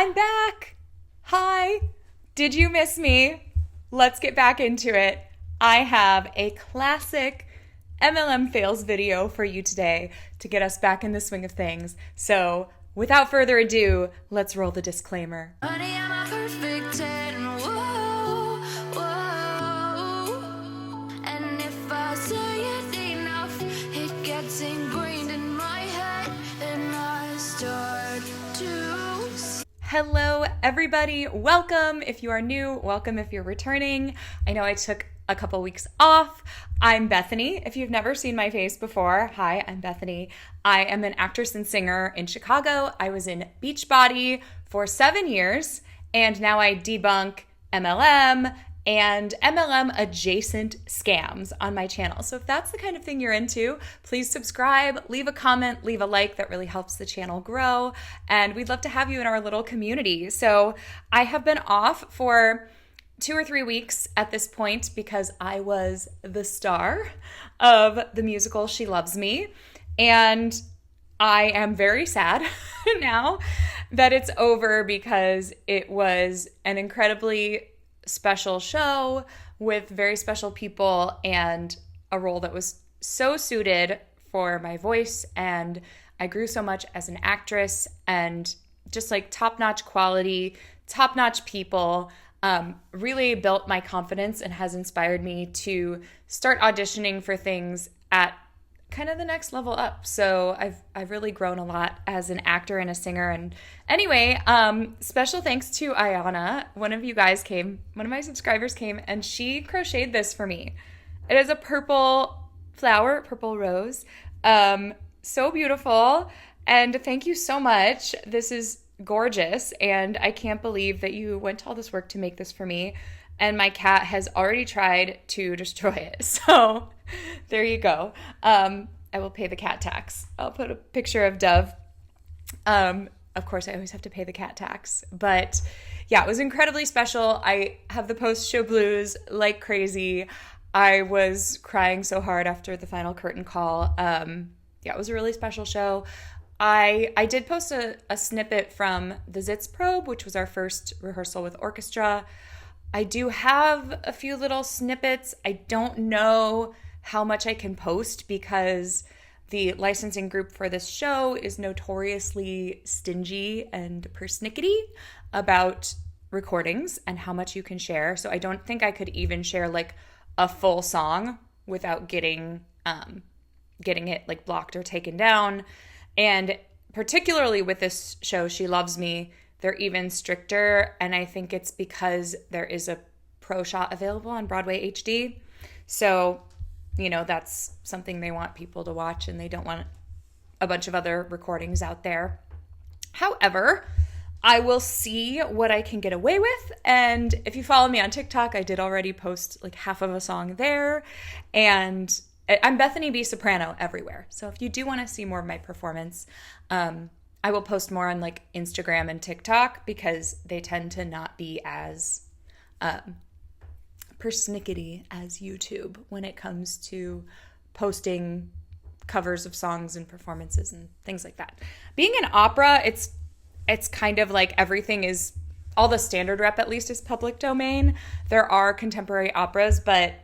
I'm back. Hi. Did you miss me? Let's get back into it. I have a classic MLM fails video for you today to get us back in the swing of things. So without further ado, let's roll the disclaimer. Honey, I'm a perfect 10. Whoa, whoa. And if I say it enough, it gets ingrained in my head, and I start to. Hello, everybody. Welcome if you are new. Welcome if you're returning. I know I took a couple weeks off. I'm Bethany. If you've never seen my face before, hi, I'm Bethany. I am an actress and singer in Chicago. I was in Beachbody for 7 years, and now I debunk MLM and MLM adjacent scams on my channel. So if that's the kind of thing you're into, please subscribe, leave a comment, leave a like. That really helps the channel grow, and we'd love to have you in our little community. So I have been off for 2 or 3 weeks at this point because I was the star of the musical She Loves Me, and I am very sad now that it's over because it was an incredibly special show with very special people and a role that was so suited for my voice, and I grew so much as an actress, and just like top-notch quality, top-notch people. Really built my confidence and has inspired me to start auditioning for things at kind of the next level up. So I've really grown a lot as an actor and a singer. And anyway, special thanks to Ayana. One of my subscribers came, and she crocheted this for me. It is a purple flower, purple rose. So beautiful. And thank you so much. This is gorgeous, and I can't believe that you went to all this work to make this for me, and my cat has already tried to destroy it. So there you go. I will pay the cat tax. I'll put a picture of Dove. Of course, I always have to pay the cat tax, but yeah, it was incredibly special. I have the post-show blues like crazy. I was crying so hard after the final curtain call. Yeah, it was a really special show. I did post a snippet from the Zitz Probe, which was our first rehearsal with orchestra. I do have a few little snippets. I don't know how much I can post because the licensing group for this show is notoriously stingy and persnickety about recordings and how much you can share. So I don't think I could even share like a full song without getting it like blocked or taken down. And particularly with this show, She Loves Me, they're even stricter. And I think it's because there is a pro shot available on Broadway HD. So, that's something they want people to watch, and they don't want a bunch of other recordings out there. However, I will see what I can get away with. And if you follow me on TikTok, I did already post like half of a song there. And I'm Bethany B. Soprano everywhere. So if you do want to see more of my performance, I will post more on like Instagram and TikTok because they tend to not be as persnickety as YouTube when it comes to posting covers of songs and performances and things like that. Being an opera, it's kind of like everything is, all the standard rep at least is public domain. There are contemporary operas, but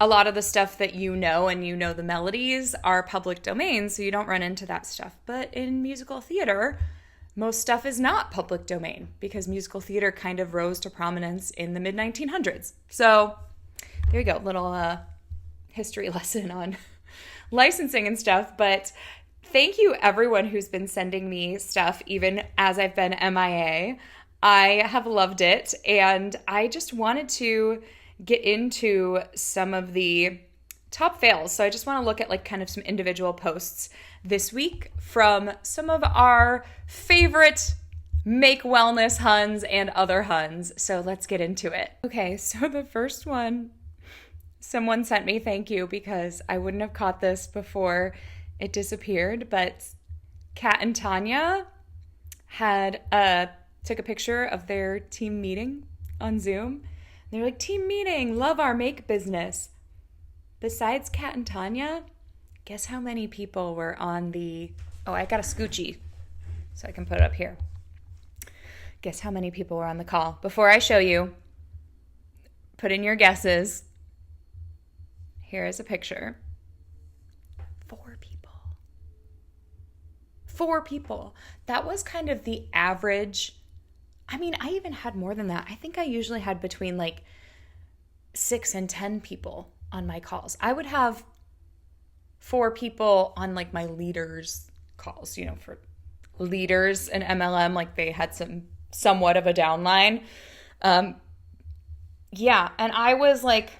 a lot of the stuff that and the melodies are public domain, so you don't run into that stuff. But in musical theater, most stuff is not public domain because musical theater kind of rose to prominence in the mid-1900s. So there you go, little history lesson on licensing and stuff. But thank you everyone who's been sending me stuff even as I've been MIA. I have loved it, and I just wanted to get into some of the top fails. So I just want to look at like kind of some individual posts this week from some of our favorite make wellness huns and other huns. So let's get into it. Okay, so the first one, someone sent me, thank you, because I wouldn't have caught this before it disappeared, but Kat and Tanya had took a picture of their team meeting on Zoom. They're like, team meeting, love our make business. Besides Kat and Tanya, guess how many people were on the, I got a scoochie, so I can put it up here. Guess how many people were on the call? Before I show you, put in your guesses. Here is a picture. 4 people. 4 people. That was kind of the average. I mean, I even had more than that. I think I usually had between like 6 and 10 people on my calls. I would have 4 people on like my leaders calls, for leaders in MLM, like they had somewhat of a downline. Yeah. And I was like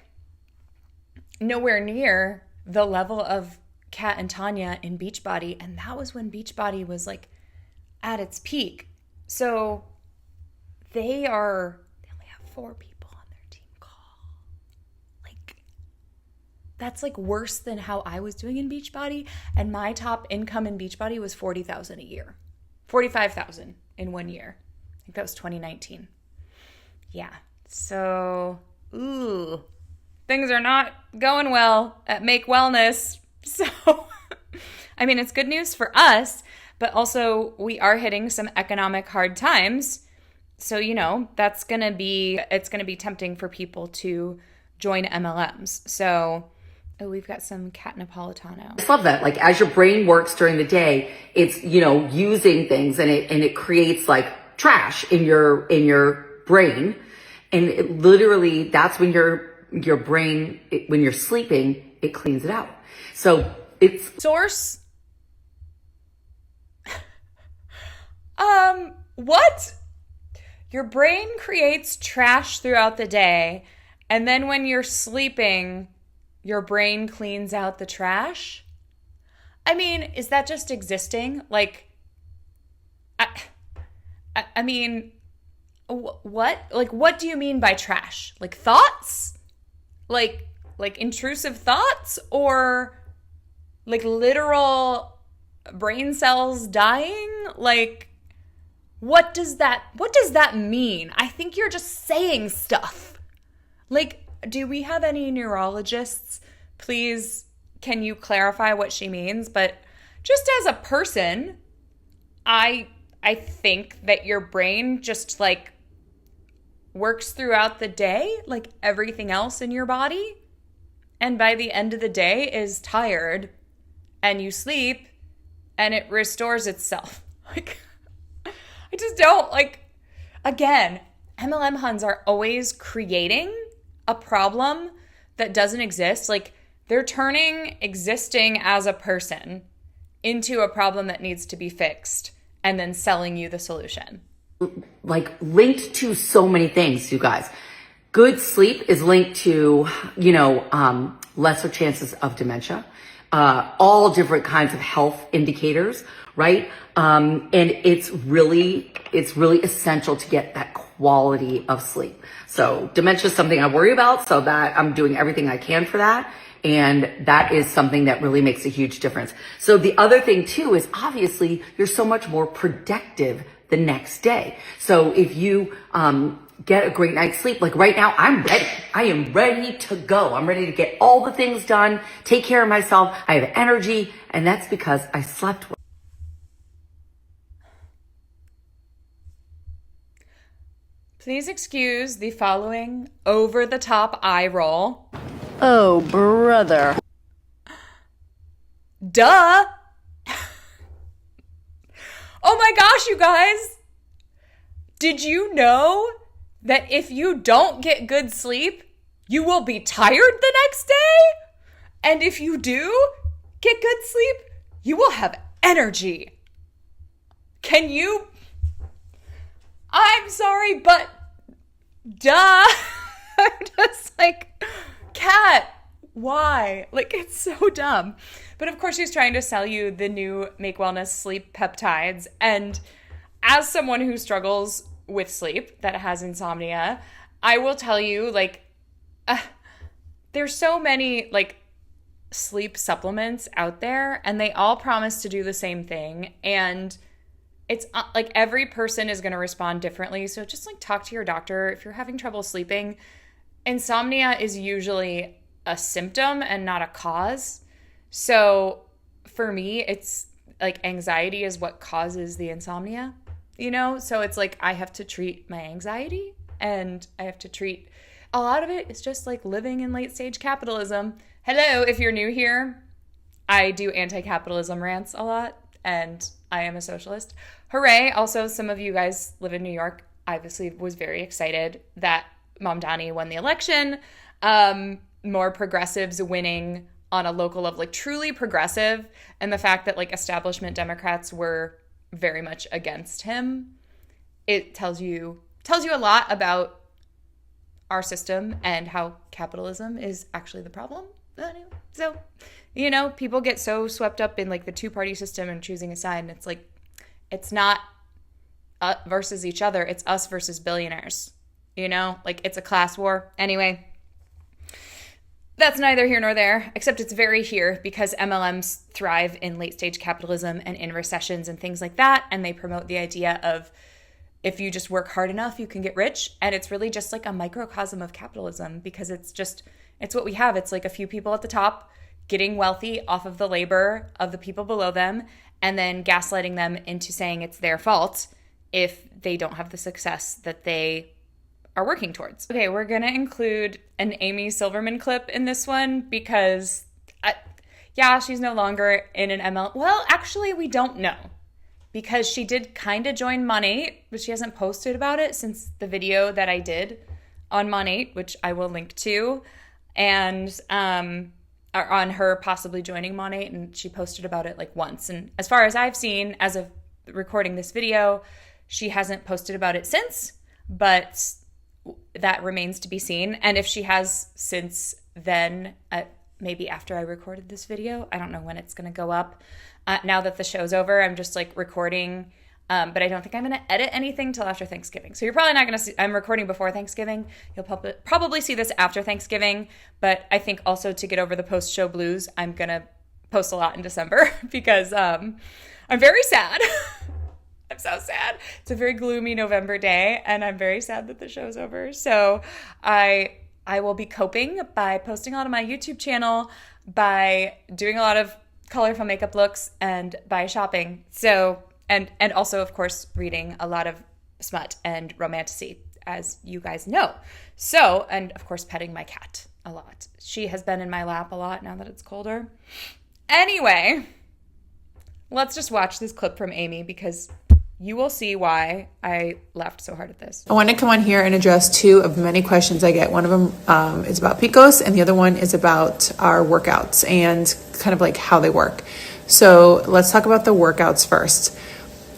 nowhere near the level of Kat and Tanya in Beachbody. And that was when Beachbody was like at its peak. So they only have 4 people on their team call. Like, that's like worse than how I was doing in Beachbody. And my top income in Beachbody was $40,000 a year, $45,000 in 1 year. I think that was 2019. Yeah. So, things are not going well at Make Wellness. So, I mean, it's good news for us, but also we are hitting some economic hard times. So, it's going to be tempting for people to join MLMs. So, we've got some Cat Napolitano. I just love that. Like, as your brain works during the day, it's, using things and it creates like trash in your brain. And it literally, that's when your brain, when you're sleeping, it cleans it out. So it's source. What? Your brain creates trash throughout the day, and then when you're sleeping, your brain cleans out the trash? I mean, is that just existing? Like, I mean, what? Like, what do you mean by trash? Like thoughts? Like intrusive thoughts? Or like literal brain cells dying? Like, what does that mean? I think you're just saying stuff. Like, do we have any neurologists? Please, can you clarify what she means? But just as a person, I think that your brain just like works throughout the day like everything else in your body. And by the end of the day is tired and you sleep and it restores itself. Like, I just don't again, MLM huns are always creating a problem that doesn't exist. Like, they're turning existing as a person into a problem that needs to be fixed and then selling you the solution. like linked to so many things, you guys. Good sleep is linked to, lesser chances of dementia, all different kinds of health indicators, right? And it's really essential to get that quality of sleep. So dementia is something I worry about, so that I'm doing everything I can for that. And that is something that really makes a huge difference. So the other thing too is obviously you're so much more productive the next day. So if you get a great night's sleep, like right now, I'm ready. I am ready to go. I'm ready to get all the things done, take care of myself. I have energy, and that's because I slept well. Please excuse the following over-the-top eye roll. Oh, brother. Duh! Oh my gosh, you guys! Did you know that if you don't get good sleep, you will be tired the next day? And if you do get good sleep, you will have energy. Can you? I'm sorry, but duh. I'm just like, Kat, why? Like, it's so dumb. But of course, she's trying to sell you the new Make Wellness sleep peptides. And as someone who struggles with sleep, that has insomnia, I will tell you, there's so many, sleep supplements out there, and they all promise to do the same thing. And it's every person is going to respond differently. So just talk to your doctor. If you're having trouble sleeping, insomnia is usually a symptom and not a cause. So for me, it's anxiety is what causes the insomnia. you know? So it's like I have to treat my anxiety, and I have to treat a lot of it is just like living in late stage capitalism. Hello, if you're new here, I do anti-capitalism rants a lot, and I am a socialist. Hooray. Also, some of you guys live in New York. I obviously was very excited that Mamdani won the election. More progressives winning on a local level, like truly progressive, and the fact that like establishment Democrats were very much against him, it tells you a lot about our system and how capitalism is actually the problem. Anyway, so, you know, people get so swept up in like the two-party system and choosing a side, and it's like, it's not versus each other, it's us versus billionaires, you know, like it's a class war. Anyway, that's neither here nor there, except it's very here because MLMs thrive in late-stage capitalism and in recessions and things like that, and they promote the idea of if you just work hard enough, you can get rich, and it's really just like a microcosm of capitalism because it's what we have. It's like a few people at the top getting wealthy off of the labor of the people below them and then gaslighting them into saying it's their fault if they don't have the success that they are working towards. Okay, we're going to include an Amy Silverman clip in this one because, she's no longer in an MLM. Well, actually, we don't know because she did kind of join Mon8, but she hasn't posted about it since the video that I did on Mon8, which I will link to, and on her possibly joining Mon8, and she posted about it like once. And as far as I've seen, as of recording this video, she hasn't posted about it since, but that remains to be seen. And if she has since then, maybe after I recorded this video, I don't know when it's going to go up. Now that the show's over, I'm just like recording, but I don't think I'm going to edit anything till after Thanksgiving. So you're probably not going to see, I'm recording before Thanksgiving. You'll probably see this after Thanksgiving, but I think also to get over the post-show blues, I'm going to post a lot in December because I'm very sad. I'm so sad. It's a very gloomy November day, and I'm very sad that the show's over. So I will be coping by posting a lot on my YouTube channel, by doing a lot of colorful makeup looks, and by shopping. So, and also, of course, reading a lot of smut and romantasy, as you guys know. So, and of course, petting my cat a lot. She has been in my lap a lot now that it's colder. Anyway, let's just watch this clip from Amy because you will see why I laughed so hard at this. I want to come on here and address two of many questions I get. One of them is about PCOS, and the other one is about our workouts and kind of like how they work. So let's talk about the workouts first.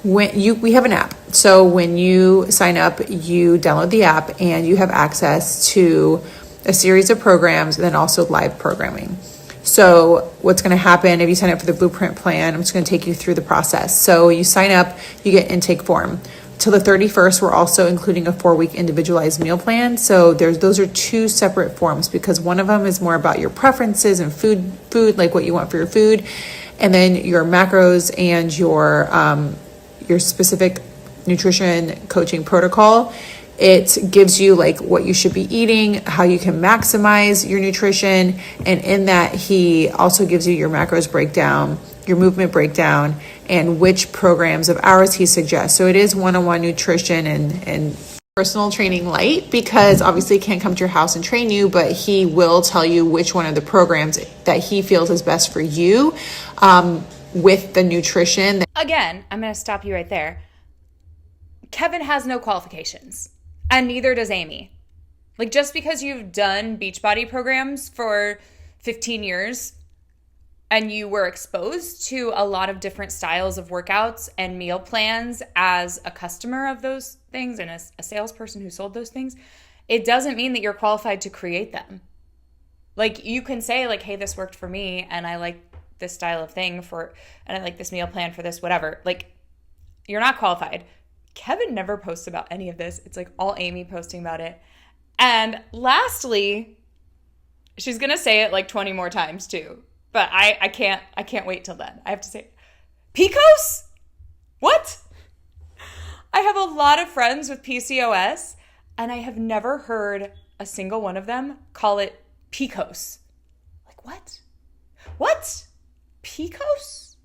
We have an app. So when you sign up, you download the app and you have access to a series of programs and then also live programming. So what's going to happen if you sign up for the Blueprint plan, I'm just going to take you through the process. So you sign up, you get intake form. Till the 31st, we're also including a 4-week individualized meal plan. So those are two separate forms because one of them is more about your preferences and food, like what you want for your food, and then your macros and your specific nutrition coaching protocol. It gives you like what you should be eating, how you can maximize your nutrition. And in that, he also gives you your macros breakdown, your movement breakdown, and which programs of ours he suggests. So it is one-on-one nutrition and personal training light because obviously he can't come to your house and train you, but he will tell you which one of the programs that he feels is best for you with the nutrition. Again, I'm going to stop you right there. Kevin has no qualifications. And neither does Amy. Like, just because you've done Beachbody programs for 15 years and you were exposed to a lot of different styles of workouts and meal plans as a customer of those things and as a salesperson who sold those things, it doesn't mean that you're qualified to create them. Like, you can say, like, hey, this worked for me and I like this style of thing and I like this meal plan for this, whatever. Like, you're not qualified. Kevin never posts about any of this. It's like all Amy posting about it. And lastly, she's going to say it like 20 more times too. But I can't wait till then. I have to say, PCOS? What? I have a lot of friends with PCOS and I have never heard a single one of them call it PCOS. Like what? What? PCOS?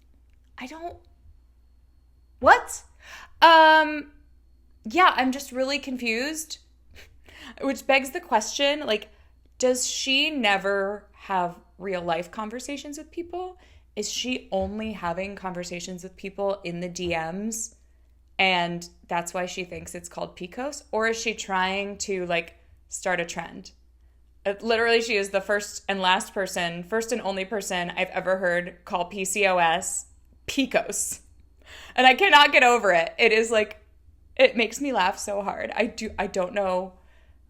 What? Yeah, I'm just really confused, which begs the question, like, does she never have real life conversations with people? Is she only having conversations with people in the DMs and that's why she thinks it's called PCOS? Or is she trying to like start a trend? Literally, she is the first and only person I've ever heard call PCOS PCOS. And I cannot get over it. It is like, it makes me laugh so hard. I don't know,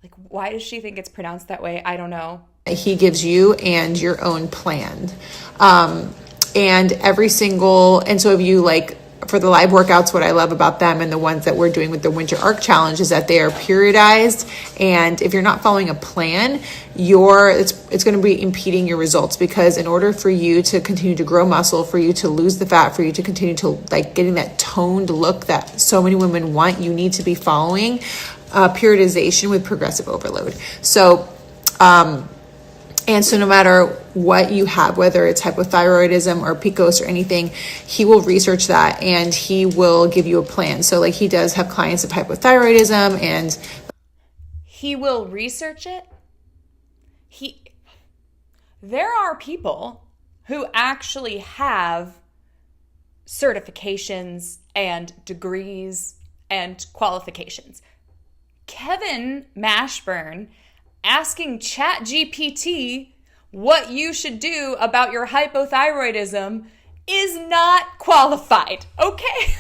like, why does she think it's pronounced that way? I don't know. He gives you and your own plan. And so if you like, for the live workouts, what I love about them and the ones that we're doing with the Winter Arc Challenge is that they are periodized. And if you're not following a plan, it's going to be impeding your results, because in order for you to continue to grow muscle, for you to lose the fat, for you to continue to like getting that toned look that so many women want, you need to be following periodization with progressive overload. So, and so no matter what you have, whether it's hypothyroidism or PCOS or anything, he will research that and he will give you a plan. So like he does have clients of hypothyroidism and he will research it. There are people who actually have certifications and degrees and qualifications. Kevin Mashburn asking ChatGPT what you should do about your hypothyroidism is not qualified, okay?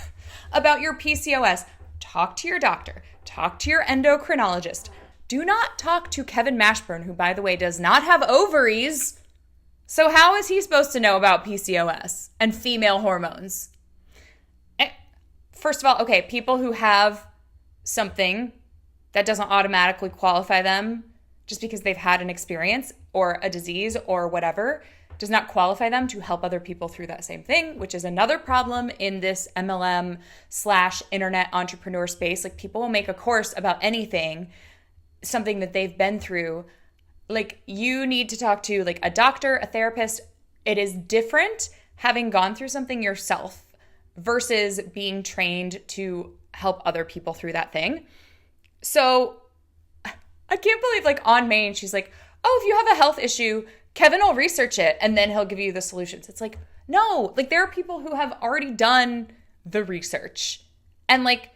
About your PCOS, talk to your doctor, talk to your endocrinologist. Do not talk to Kevin Mashburn, who, by the way, does not have ovaries. So how is he supposed to know about PCOS and female hormones? First of all, okay, people who have something that doesn't automatically qualify them just because they've had an experience or a disease or whatever does not qualify them to help other people through that same thing, which is another problem in this MLM/internet entrepreneur space. Like, people will make a course about anything, something that they've been through. Like, you need to talk to like a doctor, a therapist. It is different having gone through something yourself versus being trained to help other people through that thing. So I can't believe, like, on Main, she's like, oh, if you have a health issue, Kevin will research it and then he'll give you the solutions. It's like, no, like, there are people who have already done the research. And like,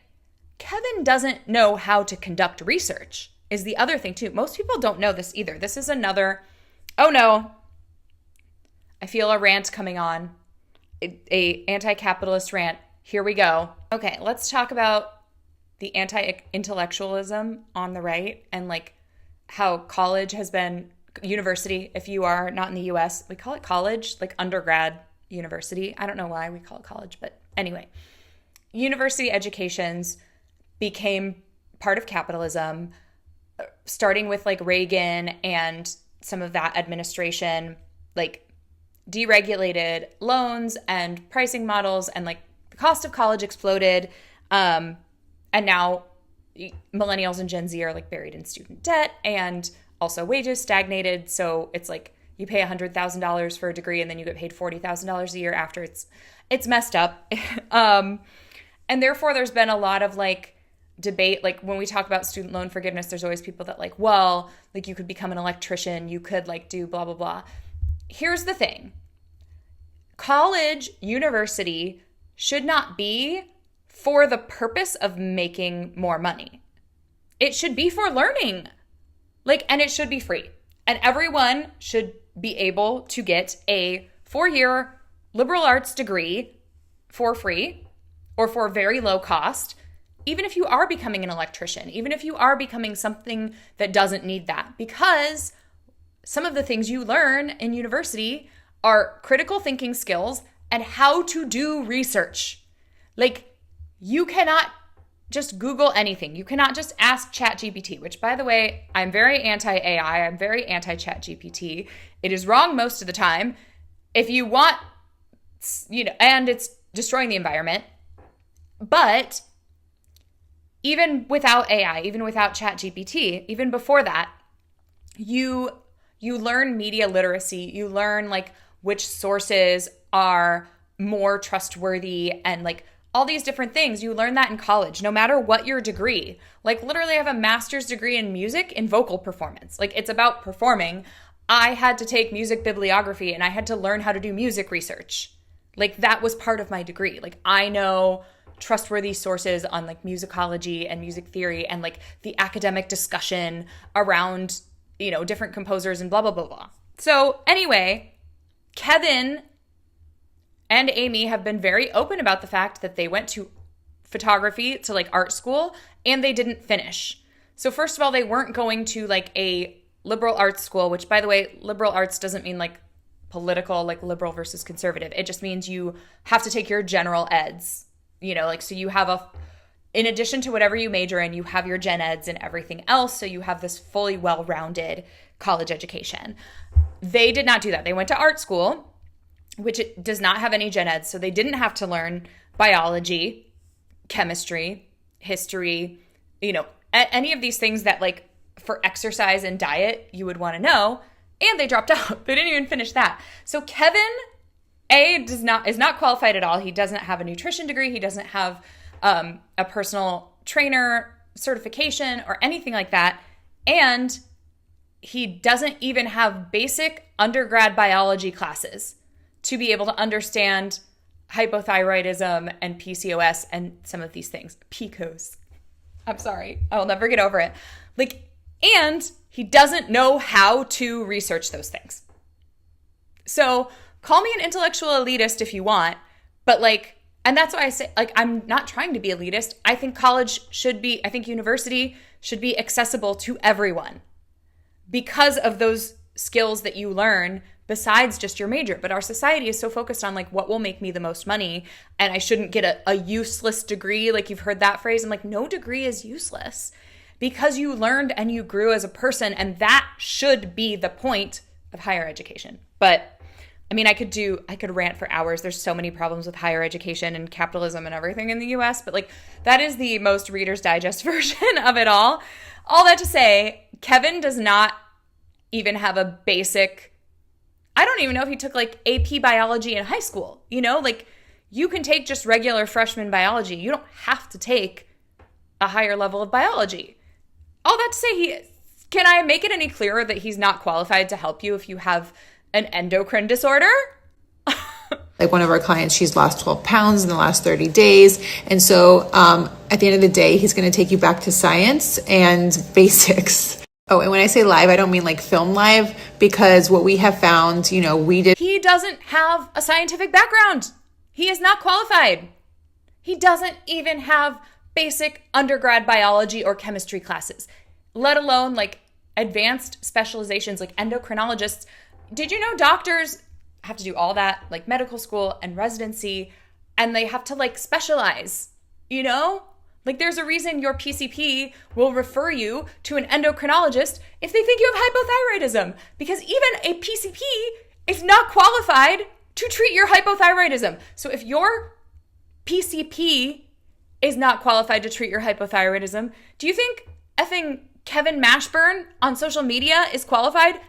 Kevin doesn't know how to conduct research is the other thing too. Most people don't know this either. This is another, oh no, I feel a rant coming on, a anti-capitalist rant. Here we go. Okay, let's talk about the anti-intellectualism on the right and like how college has been, university, if you are not in the US, we call it college, like undergrad university. I don't know why we call it college, but anyway, university educations became part of capitalism, starting with like Reagan and some of that administration, like deregulated loans and pricing models, and like the cost of college exploded. And now millennials and Gen Z are like buried in student debt, and also wages stagnated. So it's like you pay $100,000 for a degree and then you get paid $40,000 a year after. It's messed up. And therefore there's been a lot of like debate. Like, when we talk about student loan forgiveness, there's always people that like, well, like, you could become an electrician, you could like do blah, blah, blah. Here's the thing. College, university should not be for the purpose of making more money. It should be for learning. Like, and it should be free. And everyone should be able to get a 4-year liberal arts degree for free or for very low cost, even if you are becoming an electrician, even if you are becoming something that doesn't need that. Because some of the things you learn in university are critical thinking skills and how to do research. Like, you cannot just Google anything. You cannot just ask ChatGPT, which, by the way, I'm very anti-AI. I'm very anti-ChatGPT. It is wrong most of the time. If you want, and it's destroying the environment. But even without AI, even without ChatGPT, even before that, you learn media literacy. You learn like which sources are more trustworthy and like all these different things. You learn that in college, no matter what your degree. Like literally I have a master's degree in music in vocal performance. Like it's about performing. I had to take music bibliography and I had to learn how to do music research. Like that was part of my degree. Like I know trustworthy sources on like musicology and music theory and like the academic discussion around, you know, different composers and blah, blah, blah, blah. So anyway, Kevin and Amy have been very open about the fact that they went to photography, to like art school, and they didn't finish. So first of all, they weren't going to like a liberal arts school, which by the way, liberal arts doesn't mean like political, like liberal versus conservative. It just means you have to take your general eds, you know, like, so you have in addition to whatever you major in, you have your gen eds and everything else. So you have this fully well-rounded college education. They did not do that. They went to art school, which it does not have any gen eds. So they didn't have to learn biology, chemistry, history, you know, any of these things that like for exercise and diet you would want to know. And they dropped out. They didn't even finish that. So Kevin, is not qualified at all. He doesn't have a nutrition degree. He doesn't have a personal trainer certification or anything like that. And he doesn't even have basic undergrad biology classes to be able to understand hypothyroidism and PCOS and some of these things. PCOS. I'm sorry. I will never get over it. Like, and he doesn't know how to research those things. So call me an intellectual elitist if you want, but like, and that's why I say, like, I'm not trying to be elitist. I think I think university should be accessible to everyone because of those skills that you learn besides just your major. But our society is so focused on like what will make me the most money, and I shouldn't get a useless degree. Like you've heard that phrase. I'm like, no degree is useless because you learned and you grew as a person, and that should be the point of higher education. But I mean, I could rant for hours. There's so many problems with higher education and capitalism and everything in the US, but like that is the most Reader's Digest version of it all. All that to say, Kevin does not even have a basic, I don't even know if he took like AP biology in high school. You know, like you can take just regular freshman biology. You don't have to take a higher level of biology. All that to say, can I make it any clearer that he's not qualified to help you if you have an endocrine disorder? Like one of our clients, she's lost 12 pounds in the last 30 days. And so at the end of the day, he's going to take you back to science and basics. Oh, and when I say live, I don't mean like film live, because what we have found, you know, he doesn't have a scientific background. He is not qualified. He doesn't even have basic undergrad biology or chemistry classes, let alone like advanced specializations like endocrinologists. Did you know doctors have to do all that, like medical school and residency, and they have to like specialize, you know? Like there's a reason your PCP will refer you to an endocrinologist if they think you have hypothyroidism, because even a PCP is not qualified to treat your hypothyroidism. So if your PCP is not qualified to treat your hypothyroidism, do you think effing Kevin Mashburn on social media is qualified?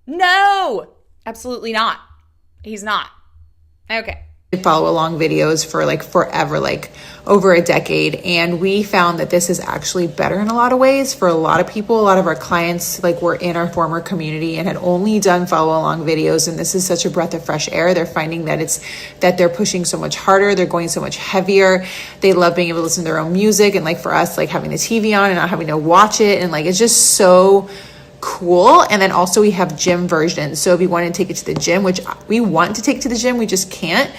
No, absolutely not. He's not. Okay. Follow along videos for like forever, like over a decade. And we found that this is actually better in a lot of ways for a lot of people. A lot of our clients like were in our former community and had only done follow along videos. And this is such a breath of fresh air. They're finding that they're pushing so much harder. They're going so much heavier. They love being able to listen to their own music. And like for us, like having the TV on and not having to watch it. And like, it's just so cool. And then also we have gym versions. So if you want to take it to the gym, which we want to take to the gym, we just can't,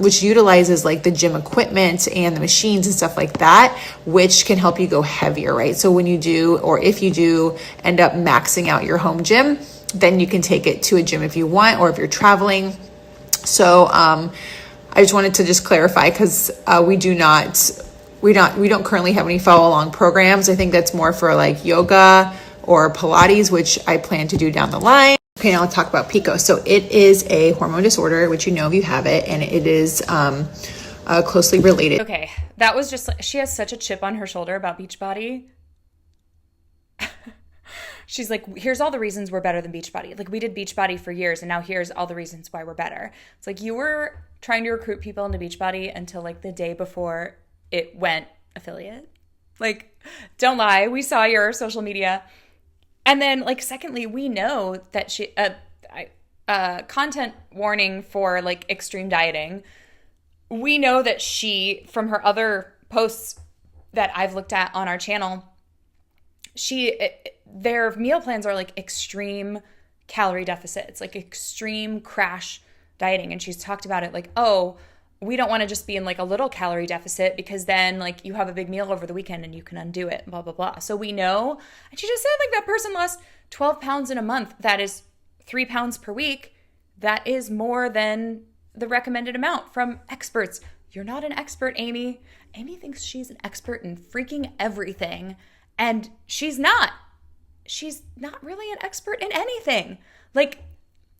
which utilizes like the gym equipment and the machines and stuff like that, which can help you go heavier, right? So when you do, or if you do end up maxing out your home gym, then you can take it to a gym if you want, or if you're traveling. So I just wanted to just clarify, because we don't currently have any follow along programs. I think that's more for like yoga or Pilates, which I plan to do down the line. Okay, now let's talk about PCOS. So it is a hormone disorder, which you know if you have it, and it is closely related. Okay, that was just, she has such a chip on her shoulder about Beachbody. she's like, here's all the reasons we're better than Beachbody. Like, we did Beachbody for years, and now here's all the reasons why we're better. It's like, you were trying to recruit people into Beachbody until like the day before it went affiliate. Like, don't lie. We saw your social media. And then, like, secondly, we know that she, content warning for like extreme dieting. We know that she, from her other posts that I've looked at on our channel, their meal plans are like extreme calorie deficits, like extreme crash dieting. And she's talked about it like, oh, we don't want to just be in like a little calorie deficit because then like you have a big meal over the weekend and you can undo it, blah, blah, blah. So we know. And she just said like that person lost 12 pounds in a month. That is 3 pounds per week. That is more than the recommended amount from experts. You're not an expert, Amy. Amy thinks she's an expert in freaking everything. And she's not. She's not really an expert in anything. Like,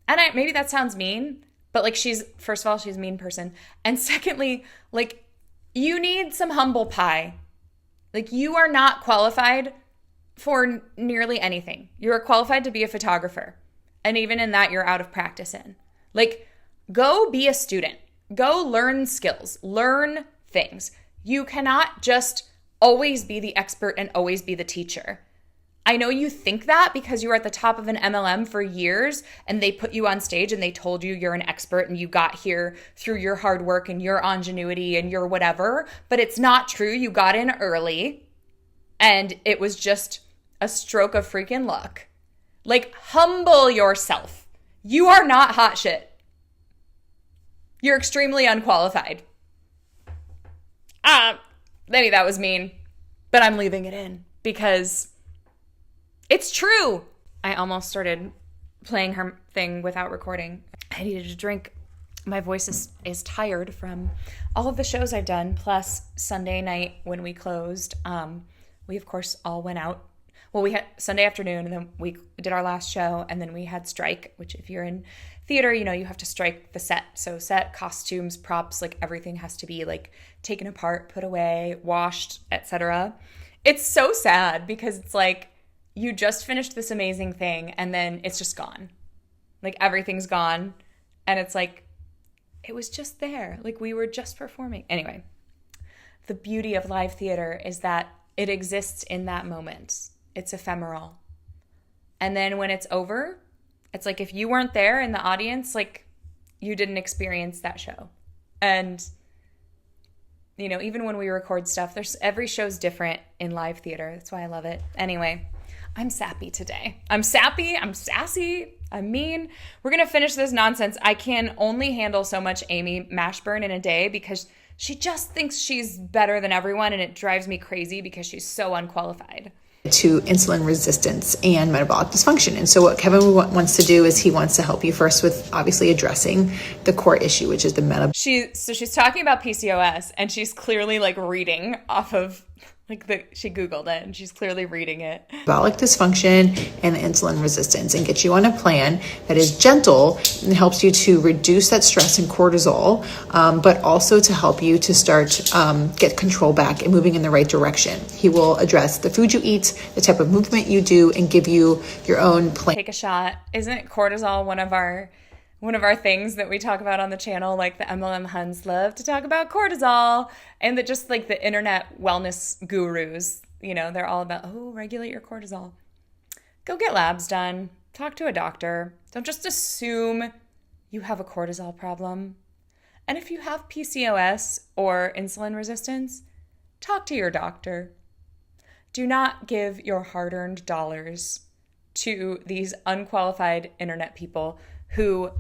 and maybe that sounds mean, but like first of all, she's a mean person. And secondly, like, you need some humble pie. Like, you are not qualified for nearly anything. You are qualified to be a photographer. And even in that, you're out of practice in. Like, go be a student. Go learn skills. Learn things. You cannot just always be the expert and always be the teacher. I know you think that because you were at the top of an MLM for years and they put you on stage and they told you you're an expert and you got here through your hard work and your ingenuity and your whatever, but it's not true. You got in early and it was just a stroke of freaking luck. Like, humble yourself. You are not hot shit. You're extremely unqualified. Maybe that was mean, but I'm leaving it in because it's true. I almost started playing her thing without recording. I needed a drink. My voice is tired from all of the shows I've done, plus Sunday night when we closed. We, of course, all went out. Well, we had Sunday afternoon, and then we did our last show, and then we had strike, which if you're in theater, you know, you have to strike the set. So set, costumes, props, like everything has to be like taken apart, put away, washed, etc. It's so sad because it's like you just finished this amazing thing and then it's just gone. Like everything's gone. And it's like, it was just there. Like we were just performing. Anyway, the beauty of live theater is that it exists in that moment. It's ephemeral. And then when it's over, it's like if you weren't there in the audience, like you didn't experience that show. And, you know, even when we record stuff, every show's different in live theater. That's why I love it. Anyway, I'm sappy today. I'm sappy. I'm sassy. I'm mean. We're going to finish this nonsense. I can only handle so much Amy Mashburn in a day because she just thinks she's better than everyone. And it drives me crazy because she's so unqualified. To insulin resistance and metabolic dysfunction. And so what Kevin wants to do is he wants to help you first with obviously addressing the core issue, which is the metabolic. So she's talking about PCOS and she's clearly like reading off of she Googled it and she's clearly reading it. Metabolic dysfunction and insulin resistance, and get you on a plan that is gentle and helps you to reduce that stress and cortisol, but also to help you to start get control back and moving in the right direction. He will address the food you eat, the type of movement you do, and give you your own plan. Take a shot. Isn't cortisol one of our things that we talk about on the channel? Like the MLM huns love to talk about cortisol, and that just like the internet wellness gurus, you know, they're all about, regulate your cortisol. Go get labs done. Talk to a doctor. Don't just assume you have a cortisol problem. And if you have PCOS or insulin resistance, talk to your doctor. Do not give your hard-earned dollars to these unqualified internet people who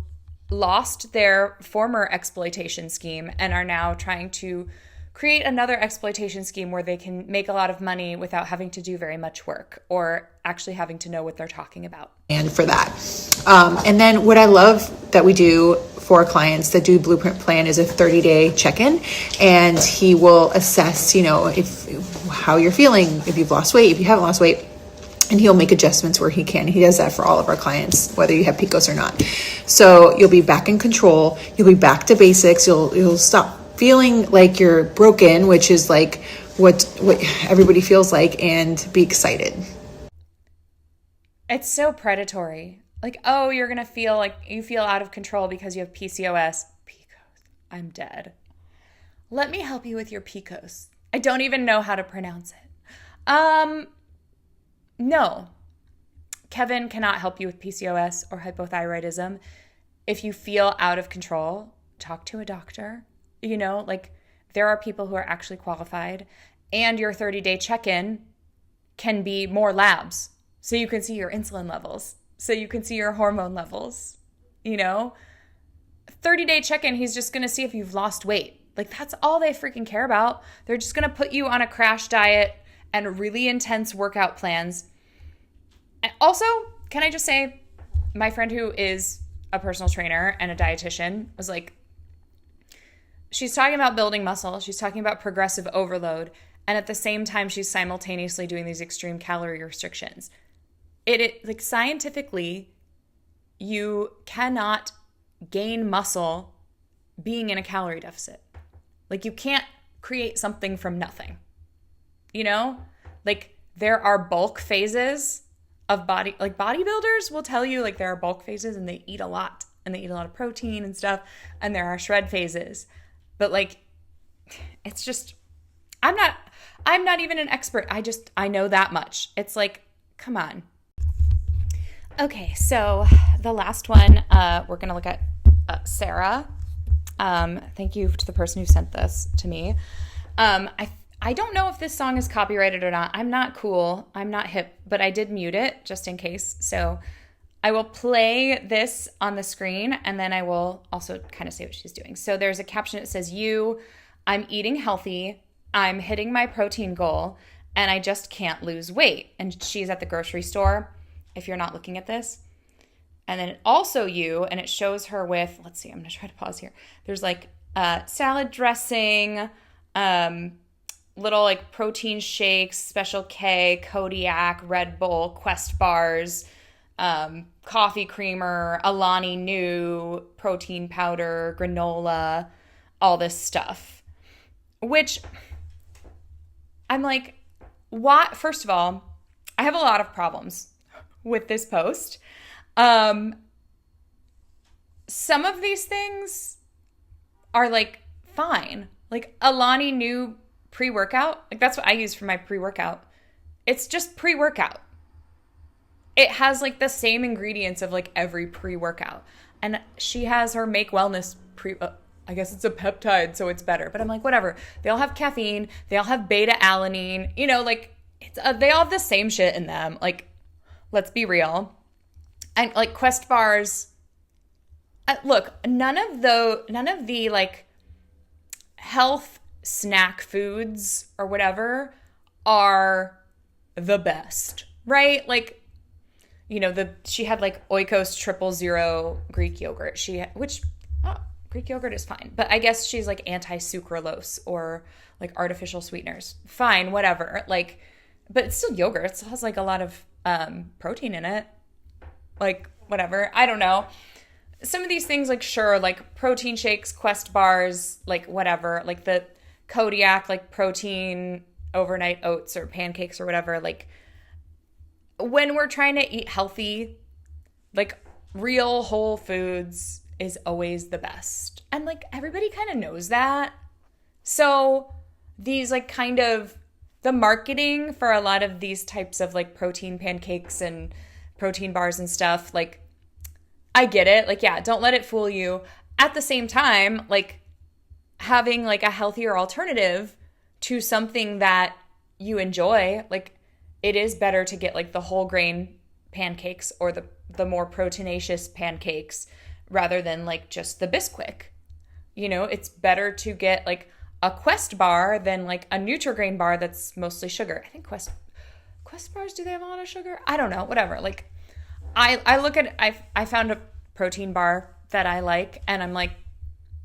lost their former exploitation scheme and are now trying to create another exploitation scheme where they can make a lot of money without having to do very much work or actually having to know what they're talking about. And for that. And then what I love that we do for clients that do Blueprint Plan is a 30-day check-in, and he will assess, you know, how you're feeling, if you've lost weight, if you haven't lost weight, and he'll make adjustments where he can. He does that for all of our clients, whether you have PCOS or not. So you'll be back in control. You'll be back to basics. You'll stop feeling like you're broken, which is like what everybody feels like, and be excited. It's so predatory. Like, oh, you're going to feel like you feel out of control because you have PCOS. PCOS. I'm dead. Let me help you with your PCOS. I don't even know how to pronounce it. No. Kevin cannot help you with PCOS or hypothyroidism. If you feel out of control, talk to a doctor. Like there are people who are actually qualified, and your 30-day check-in can be more labs. So you can see your insulin levels. So you can see your hormone levels. 30-day check-in, he's just going to see if you've lost weight. Like that's all they freaking care about. They're just going to put you on a crash diet and really intense workout plans. And also, can I just say, my friend who is a personal trainer and a dietitian was like, she's talking about building muscle. She's talking about progressive overload. And at the same time, she's simultaneously doing these extreme calorie restrictions. It like scientifically, you cannot gain muscle being in a calorie deficit. Like you can't create something from nothing. Like there are bulk phases of body, like bodybuilders will tell you like there are bulk phases and they eat a lot and they eat a lot of protein and stuff. And there are shred phases, but like, it's just, I'm not even an expert. I know that much. It's like, come on. Okay. So the last one, we're going to look at Sarah. Thank you to the person who sent this to me. I don't know if this song is copyrighted or not. I'm not cool. I'm not hip, but I did mute it just in case. So I will play this on the screen and then I will also kind of say what she's doing. So there's a caption that says, I'm eating healthy. I'm hitting my protein goal and I just can't lose weight. And she's at the grocery store if you're not looking at this. And then also and it shows her with, let's see, I'm going to try to pause here. There's like salad dressing, little like protein shakes, Special K, Kodiak, Red Bull, Quest bars, coffee creamer, Alani Nu, protein powder, granola, all this stuff. Which I'm like, what? First of all, I have a lot of problems with this post. Some of these things are like fine. Like Alani Nu pre-workout, like that's what I use for my pre-workout. It's just pre-workout. It has like the same ingredients of like every pre-workout. And she has her Make Wellness I guess it's a peptide, so it's better. But I'm like, whatever. They all have caffeine. They all have beta-alanine. Like they all have the same shit in them. Like, let's be real. And like Quest bars, look, none of the like health snack foods or whatever are the best, right? Like, she had like Oikos 000 Greek yogurt. Greek yogurt is fine, but I guess she's like anti-sucralose or like artificial sweeteners. Fine, whatever. Like, but it's still yogurt. It still has like a lot of protein in it. Like, whatever. I don't know. Some of these things, like, sure, like protein shakes, Quest bars, like whatever, like the Kodiak, like protein overnight oats or pancakes or whatever. Like when we're trying to eat healthy, like real whole foods is always the best. And like everybody kind of knows that. So these like kind of the marketing for a lot of these types of like protein pancakes and protein bars and stuff, like I get it. Like, yeah, don't let it fool you. At the same time, like having like a healthier alternative to something that you enjoy, like it is better to get like the whole grain pancakes or the more proteinaceous pancakes rather than like just the Bisquick. It's better to get like a Quest bar than like a Nutri-Grain bar that's mostly sugar. I think Quest bars, do they have a lot of sugar? I don't know, whatever. Like I found a protein bar that I like and I'm like,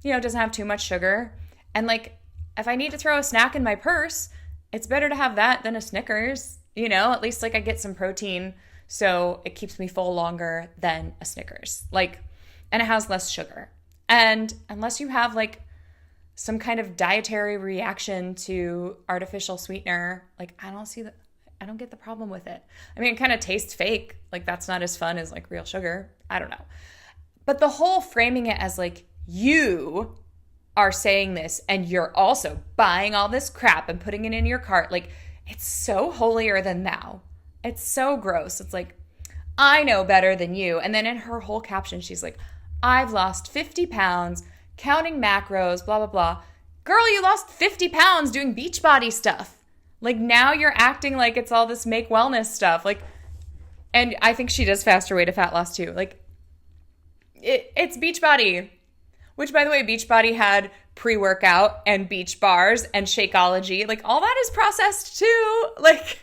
it doesn't have too much sugar. And like, if I need to throw a snack in my purse, it's better to have that than a Snickers, at least like I get some protein. So it keeps me full longer than a Snickers. Like, and it has less sugar. And unless you have like some kind of dietary reaction to artificial sweetener, like I don't see I don't get the problem with it. I mean, it kind of tastes fake. Like, that's not as fun as like real sugar. I don't know. But the whole framing it as like, you are saying this and you're also buying all this crap and putting it in your cart. Like, it's so holier than thou. It's so gross. It's like, I know better than you. And then in her whole caption, she's like, I've lost 50 pounds, counting macros, blah, blah, blah. Girl, you lost 50 pounds doing Beachbody stuff. Like, now you're acting like it's all this make wellness stuff. Like, and I think she does faster way to fat loss too. Like, it's Beachbody. Which, by the way, Beachbody had pre-workout and beach bars and Shakeology. Like, all that is processed too. Like,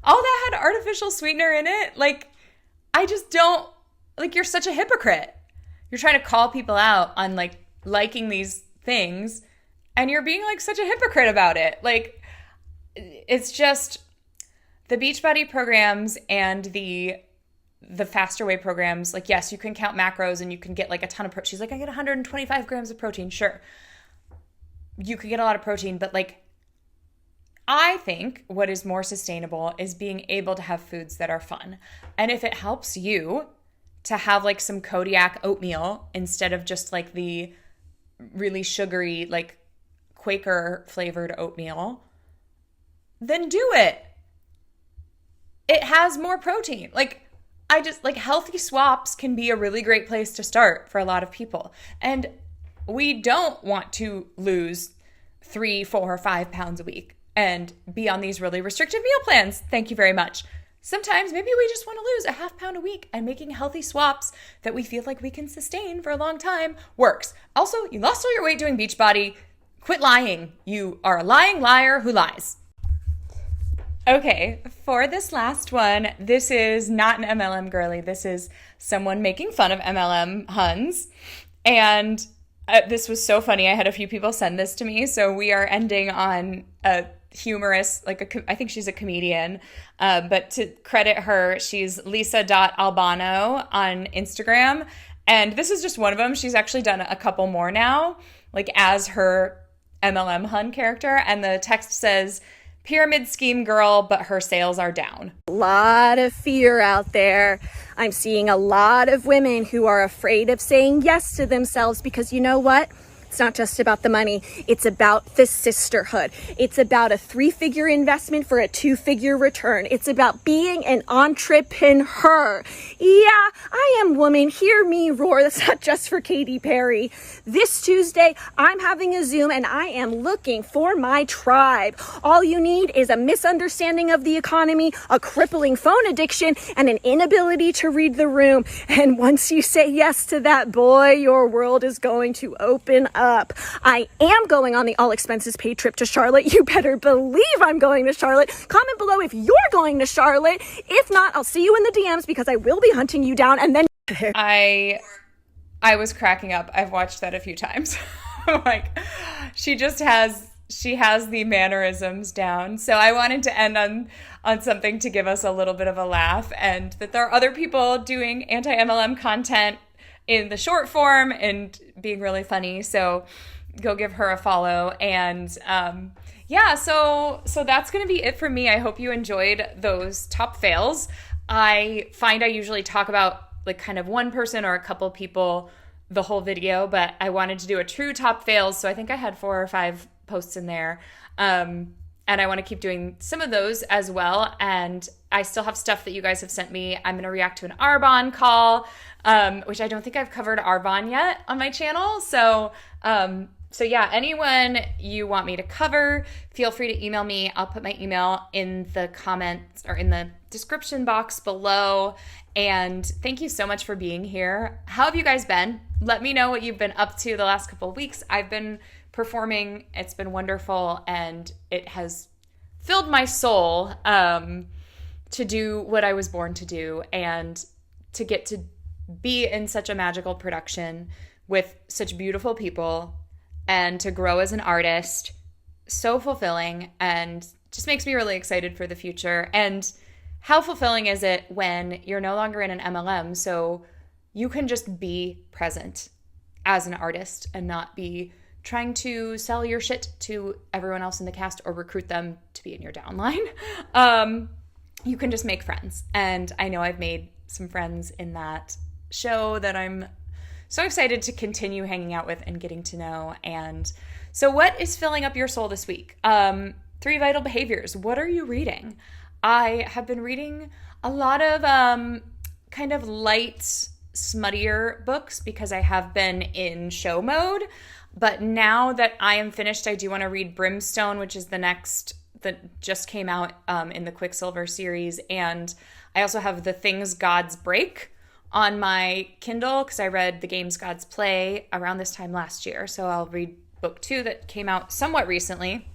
all that had artificial sweetener in it. Like, I just don't, like, you're such a hypocrite. You're trying to call people out on, like, liking these things, and you're being, like, such a hypocrite about it. Like, it's just, the Beachbody programs and the faster way programs, like, yes, you can count macros and you can get like a ton of protein. She's like, I get 125 grams of protein. Sure. You could get a lot of protein, but like, I think what is more sustainable is being able to have foods that are fun. And if it helps you to have like some Kodiak oatmeal instead of just like the really sugary, like Quaker flavored oatmeal, then do it. It has more protein. Like, I just, like, healthy swaps can be a really great place to start for a lot of people. And we don't want to lose 3, 4, 5 pounds a week and be on these really restrictive meal plans. Thank you very much. Sometimes maybe we just want to lose a half pound a week, and making healthy swaps that we feel like we can sustain for a long time works. Also, you lost all your weight doing Beachbody. Quit lying. You are a lying liar who lies. Okay, for this last one, this is not an MLM girly. This is someone making fun of MLM huns. And this was so funny. I had a few people send this to me. So we are ending on a humorous, like, I think she's a comedian. But to credit her, she's Lisa.Albano on Instagram. And this is just one of them. She's actually done a couple more now, like as her MLM hun character. And the text says, pyramid scheme girl, but her sales are down. A lot of fear out there. I'm seeing a lot of women who are afraid of saying yes to themselves because you know what? It's not just about the money. It's about the sisterhood. It's about a 3-figure investment for a 2-figure return. It's about being an entrepreneur. Yeah, I am woman. Hear me roar. That's not just for Katy Perry. This Tuesday, I'm having a Zoom and I am looking for my tribe. All you need is a misunderstanding of the economy, a crippling phone addiction, and an inability to read the room. And once you say yes to that, boy, your world is going to open up. I am going on the all expenses paid trip to Charlotte. You better believe I'm going to Charlotte. Comment below if you're going to Charlotte. If not, I'll see you in the DMs because I will be hunting you down. And then I was cracking up. I've watched that a few times. Like, she has the mannerisms down. So I wanted to end on something to give us a little bit of a laugh, and that there are other people doing anti-MLM content in the short form and being really funny. So go give her a follow. And yeah, so that's going to be it for me. I hope you enjoyed those top fails. I find I usually talk about like kind of one person or a couple people the whole video, but I wanted to do a true top fails. So I think I had 4 or 5 posts in there. And I want to keep doing some of those as well. And I still have stuff that you guys have sent me. I'm going to react to an Arbonne call, which I don't think I've covered Arbonne yet on my channel. So yeah, anyone you want me to cover, feel free to email me. I'll put my email in the comments or in the description box below. And thank you so much for being here. How have you guys been? Let me know what you've been up to the last couple of weeks. I've been performing. It's been wonderful, and it has filled my soul to do what I was born to do, and to get to be in such a magical production with such beautiful people and to grow as an artist. So fulfilling, and just makes me really excited for the future. And how fulfilling is it when you're no longer in an MLM, so you can just be present as an artist and not be trying to sell your shit to everyone else in the cast or recruit them to be in your downline. you can just make friends. And I know I've made some friends in that show that I'm so excited to continue hanging out with and getting to know. And so what is filling up your soul this week? 3 Vital Behaviors. What are you reading? I have been reading a lot of kind of light, smuttier books because I have been in show mode. But now that I am finished, I do want to read Brimstone, which is the next that just came out in the Quicksilver series. And I also have The Things Gods Break on my Kindle because I read The Games Gods Play around this time last year. So I'll read book 2 that came out somewhat recently.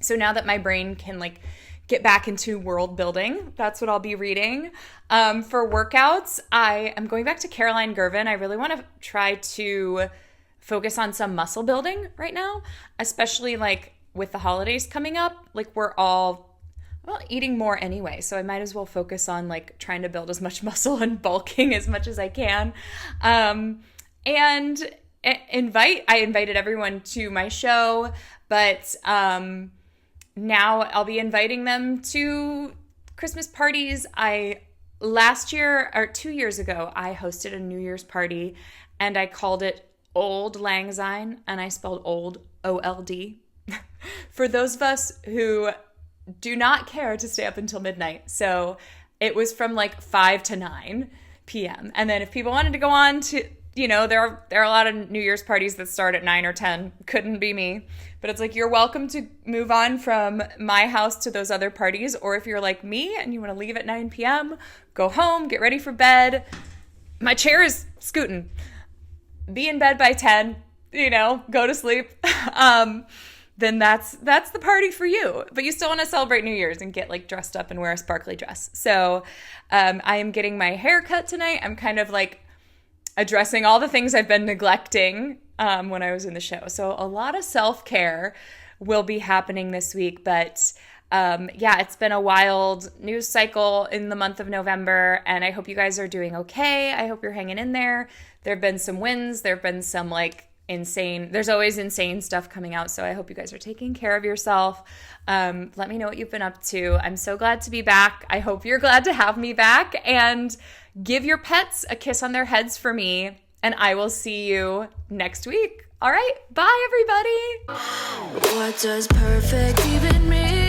So now that my brain can like get back into world building, that's what I'll be reading. For workouts, I am going back to Caroline Girvin. I really want to try to focus on some muscle building right now, especially like with the holidays coming up. Like we're all eating more anyway, so I might as well focus on like trying to build as much muscle and bulking as much as I can. And I invited everyone to my show, but now I'll be inviting them to Christmas parties. Last year or 2 years ago, I hosted a New Year's party and I called it Old Lang Syne, and I spelled old O-L-D. For those of us who do not care to stay up until midnight. So it was from like 5 to 9 p.m. And then if people wanted to go on to, there are a lot of New Year's parties that start at 9 or 10. Couldn't be me. But it's like, you're welcome to move on from my house to those other parties. Or if you're like me and you want to leave at 9 p.m., go home, get ready for bed. My chair is scooting. Be in bed by 10, go to sleep. Then that's the party for you. But you still want to celebrate New Year's and get like dressed up and wear a sparkly dress. So I am getting my hair cut tonight. I'm kind of like addressing all the things I've been neglecting when I was in the show. So a lot of self-care will be happening this week. But it's been a wild news cycle in the month of November. And I hope you guys are doing okay. I hope you're hanging in there. There have been some wins. There have been some there's always insane stuff coming out. So I hope you guys are taking care of yourself. Let me know what you've been up to. I'm so glad to be back. I hope you're glad to have me back, and give your pets a kiss on their heads for me. And I will see you next week. All right. Bye, everybody. What does perfect even mean?